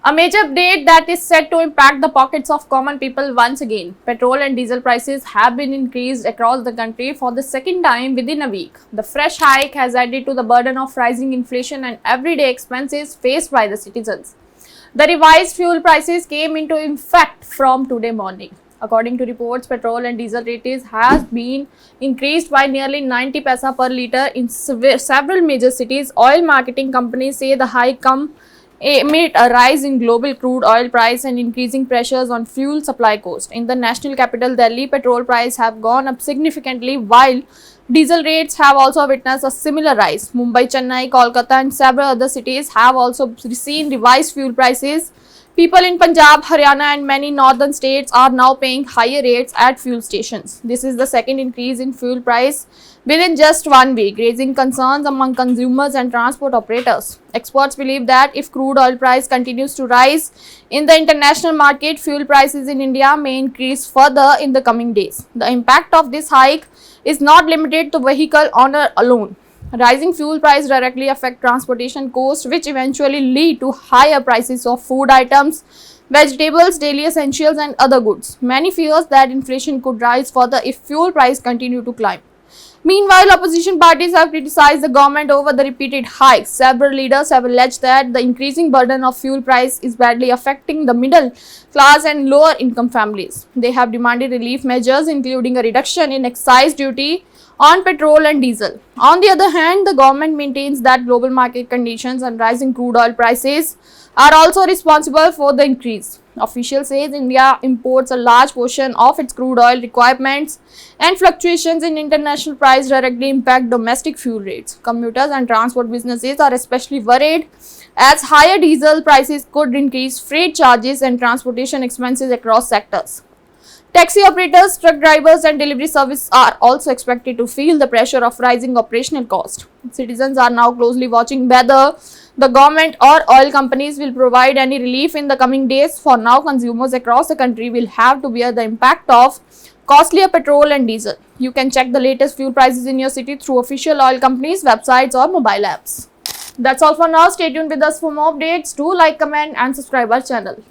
A major update that is set to impact the pockets of common people once again. Petrol and diesel prices have been increased across the country for the second time within a week. The fresh hike has added to the burden of rising inflation and everyday expenses faced by the citizens. The revised fuel prices came into effect from today morning. According to reports, petrol and diesel rates has been increased by nearly 90 paisa per litre in several major cities. Oil marketing companies say the hike come amid a rise in global crude oil price and increasing pressures on fuel supply cost. In the national capital Delhi, petrol prices have gone up significantly while diesel rates have also witnessed a similar rise. Mumbai, Chennai, Kolkata and several other cities have also seen revised fuel prices. People in Punjab, Haryana and many northern states are now paying higher rates at fuel stations. This is the second increase in fuel price within just 1 week, raising concerns among consumers and transport operators. Experts believe that if crude oil price continues to rise in the international market, fuel prices in India may increase further in the coming days. The impact of this hike is not limited to vehicle owner alone. Rising fuel price directly affect transportation costs, which eventually lead to higher prices of food items, vegetables, daily essentials and other goods. Many fears that inflation could rise further if fuel price continue to climb. Meanwhile, opposition parties have criticized the government over the repeated hikes. Several leaders have alleged that the increasing burden of fuel price is badly affecting the middle class and lower income families. They have demanded relief measures including a reduction in excise duty on petrol and diesel. On the other hand, the government maintains that global market conditions and rising crude oil prices are also responsible for the increase. Officials say India imports a large portion of its crude oil requirements and fluctuations in international price directly impact domestic fuel rates. Commuters and transport businesses are especially worried as higher diesel prices could increase freight charges and transportation expenses across sectors. Taxi operators, truck drivers and delivery service are also expected to feel the pressure of rising operational cost. Citizens are now closely watching whether the government or oil companies will provide any relief in the coming days. For now, consumers across the country will have to bear the impact of costlier petrol and diesel. You can check the latest fuel prices in your city through official oil companies' websites or mobile apps. That's all for now. Stay tuned with us for more updates. Do like, comment and subscribe our channel.